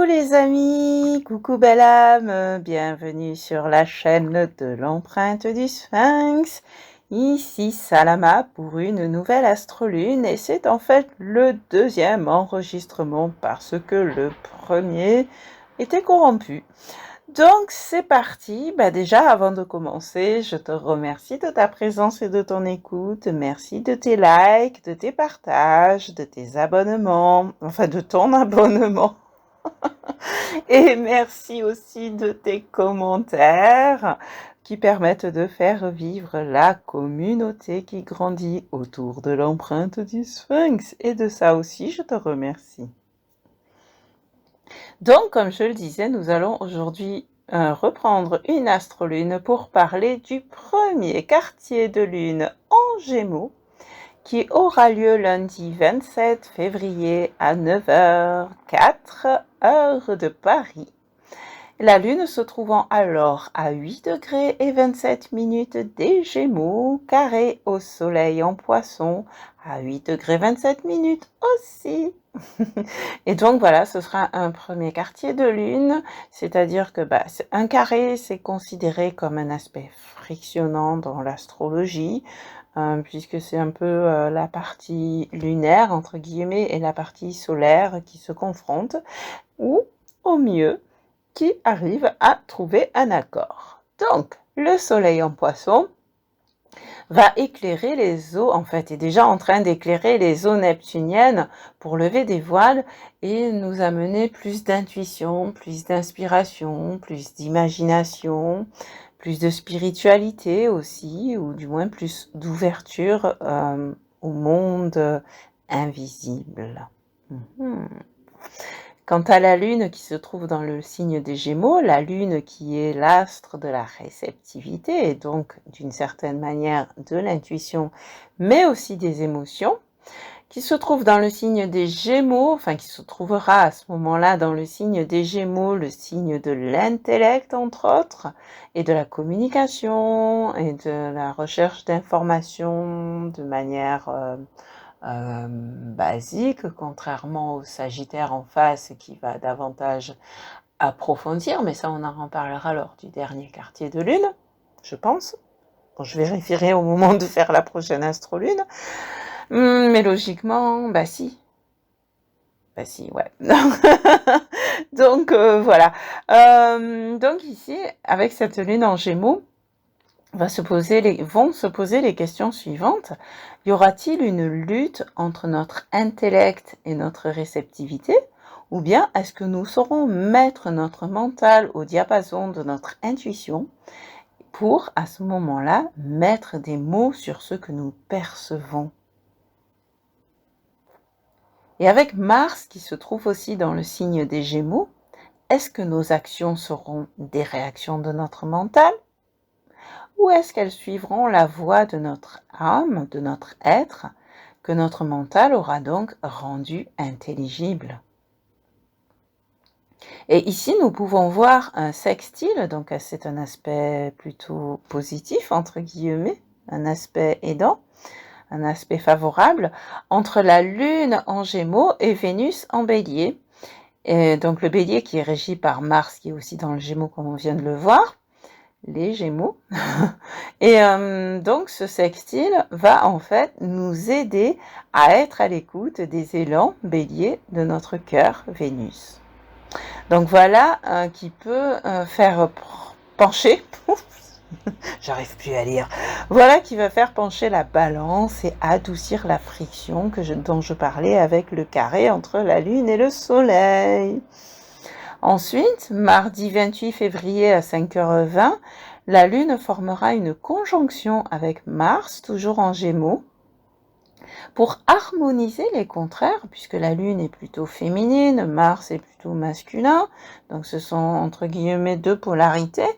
Coucou les amis, coucou belle âme, bienvenue sur la chaîne de l'empreinte du Sphinx. Ici Salama pour une nouvelle astrolune et c'est en fait le deuxième enregistrement parce que le premier était corrompu. Donc c'est parti. Déjà avant de commencer, je te remercie de ta présence et de ton écoute. Merci de tes likes, de tes partages, de tes abonnements, enfin de ton abonnement. Et merci aussi de tes commentaires qui permettent de faire vivre la communauté qui grandit autour de l'empreinte du Sphinx. Et de ça aussi, je te remercie. Donc, comme je le disais, nous allons aujourd'hui reprendre une astrolune pour parler du premier quartier de lune en Gémeaux qui aura lieu lundi 27 février à 9h04, heure de Paris. La Lune se trouvant alors à 8 degrés et 27 minutes des Gémeaux, carré au Soleil en Poisson, à 8 degrés 27 minutes aussi. Et donc voilà, ce sera un premier quartier de Lune, c'est-à-dire que un carré, c'est considéré comme un aspect frictionnant dans l'astrologie, puisque c'est un peu la partie lunaire, entre guillemets, et la partie solaire qui se confrontent, ou au mieux, qui arrive à trouver un accord. Donc, le soleil en poisson va éclairer les eaux, en fait, est déjà en train d'éclairer les eaux neptuniennes pour lever des voiles et nous amener plus d'intuition, plus d'inspiration, plus d'imagination, plus de spiritualité aussi, ou du moins plus d'ouverture au monde invisible. Quant à la Lune qui se trouve dans le signe des Gémeaux, la Lune qui est l'astre de la réceptivité et donc d'une certaine manière de l'intuition, mais aussi des émotions, qui se trouve dans le signe des Gémeaux, enfin qui se trouvera à ce moment-là dans le signe des Gémeaux, le signe de l'intellect entre autres, et de la communication et de la recherche d'informations de manière basique, contrairement au Sagittaire en face qui va davantage approfondir, mais ça on en reparlera lors du dernier quartier de lune, je pense. Bon, je vérifierai au moment de faire la prochaine astrolune. Mais logiquement, si. Ouais. Donc voilà. Donc ici, avec cette lune en Gémeaux, vont se poser les questions suivantes. Y aura-t-il une lutte entre notre intellect et notre réceptivité? Ou bien est-ce que nous saurons mettre notre mental au diapason de notre intuition pour, à ce moment-là, mettre des mots sur ce que nous percevons? Et avec Mars, qui se trouve aussi dans le signe des Gémeaux, est-ce que nos actions seront des réactions de notre mental? Ou est-ce qu'elles suivront la voie de notre âme, de notre être, que notre mental aura donc rendu intelligible? Et ici, nous pouvons voir un sextile, donc c'est un aspect plutôt positif, entre guillemets, un aspect aidant, un aspect favorable, entre la Lune en Gémeaux et Vénus en Bélier. Et donc le Bélier qui est régi par Mars, qui est aussi dans le Gémeaux, comme on vient de le voir, les Gémeaux. Et donc ce sextile va en fait nous aider à être à l'écoute des élans béliers de notre cœur Vénus. Donc voilà qui peut faire pencher, j'arrive plus à lire, voilà qui va faire pencher la balance et adoucir la friction dont je parlais avec le carré entre la Lune et le Soleil. Ensuite, mardi 28 février à 5h20, la Lune formera une conjonction avec Mars, toujours en Gémeaux, pour harmoniser les contraires, puisque la Lune est plutôt féminine, Mars est plutôt masculin, donc ce sont entre guillemets deux polarités,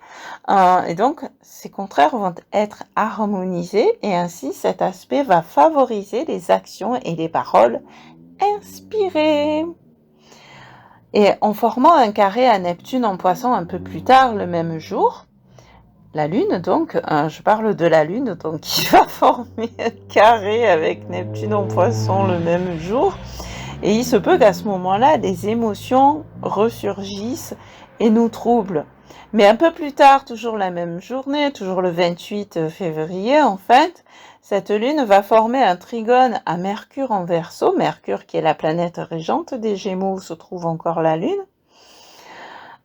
et donc ces contraires vont être harmonisés, et ainsi cet aspect va favoriser les actions et les paroles inspirées. Et en formant un carré à Neptune en Poisson un peu plus tard le même jour, la Lune donc, je parle de la Lune donc qui va former un carré avec Neptune en Poisson le même jour, Et il se peut qu'à ce moment-là, des émotions ressurgissent et nous troublent. Mais un peu plus tard, toujours la même journée, toujours le 28 février en fait, cette lune va former un trigone à Mercure en Verseau, Mercure qui est la planète régente des Gémeaux où se trouve encore la lune.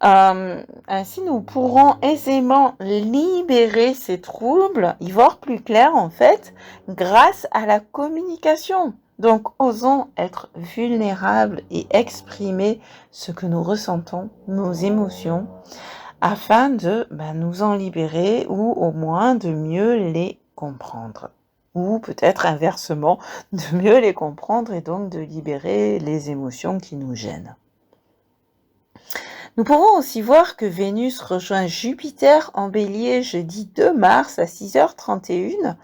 Ainsi, nous pourrons aisément libérer ces troubles, y voir plus clair en fait, grâce à la communication. Donc, osons être vulnérables et exprimer ce que nous ressentons, nos émotions, afin de nous en libérer ou au moins de mieux les comprendre. Ou peut-être inversement, de mieux les comprendre et donc de libérer les émotions qui nous gênent. Nous pouvons aussi voir que Vénus rejoint Jupiter en Bélier jeudi 2 mars à 6h31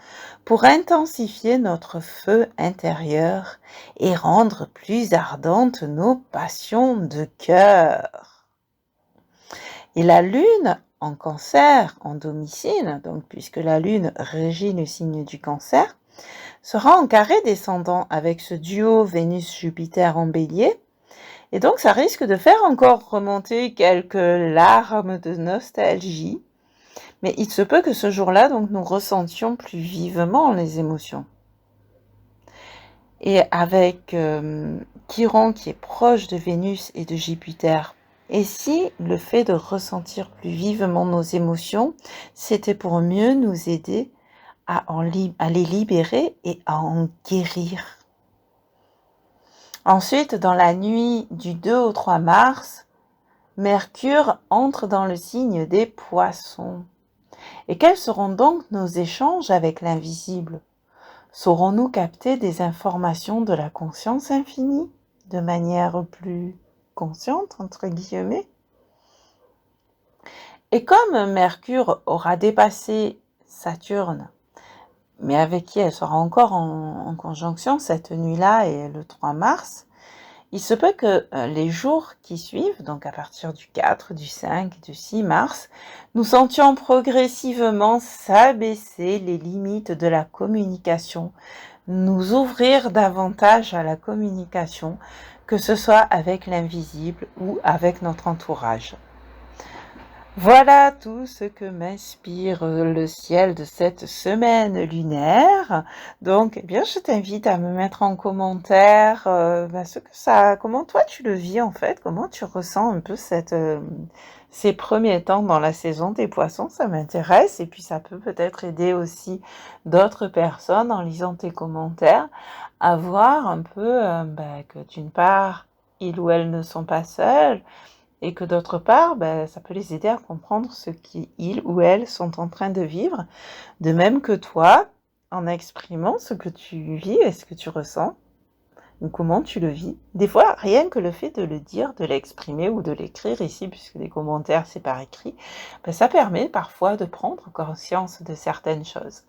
pour intensifier notre feu intérieur et rendre plus ardentes nos passions de cœur. Et la Lune en Cancer, en domicile, donc puisque la Lune régit le signe du Cancer, sera en carré descendant avec ce duo Vénus-Jupiter en Bélier. Et donc, ça risque de faire encore remonter quelques larmes de nostalgie. Mais il se peut que ce jour-là, donc, nous ressentions plus vivement les émotions. Et avec Chiron qui est proche de Vénus et de Jupiter, et si le fait de ressentir plus vivement nos émotions, c'était pour mieux nous aider à les libérer et à en guérir. Ensuite, dans la nuit du 2 au 3 mars, Mercure entre dans le signe des Poissons. Et quels seront donc nos échanges avec l'invisible? Saurons-nous capter des informations de la conscience infinie de manière plus consciente, entre guillemets? Et comme Mercure aura dépassé Saturne, mais avec qui elle sera encore en conjonction cette nuit-là et le 3 mars, il se peut que les jours qui suivent, donc à partir du 4, du 5, du 6 mars, nous sentions progressivement s'abaisser les limites de la communication, nous ouvrir davantage à la communication, que ce soit avec l'invisible ou avec notre entourage. Voilà tout ce que m'inspire le ciel de cette semaine lunaire. Donc, eh bien, je t'invite à me mettre en commentaire comment toi tu le vis en fait, comment tu ressens un peu ces premiers temps dans la saison des poissons, ça m'intéresse et puis ça peut peut-être aider aussi d'autres personnes en lisant tes commentaires à voir un peu que d'une part, ils ou elles ne sont pas seuls, et que d'autre part, ça peut les aider à comprendre ce qu'ils ou elles sont en train de vivre, de même que toi, en exprimant ce que tu vis et ce que tu ressens, ou comment tu le vis. Des fois, rien que le fait de le dire, de l'exprimer ou de l'écrire ici, puisque les commentaires, c'est par écrit, ça permet parfois de prendre conscience de certaines choses.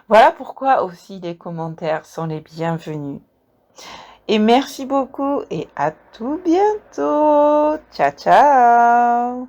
Voilà pourquoi aussi les commentaires sont les bienvenus. Et merci beaucoup et à tout bientôt. Ciao, ciao.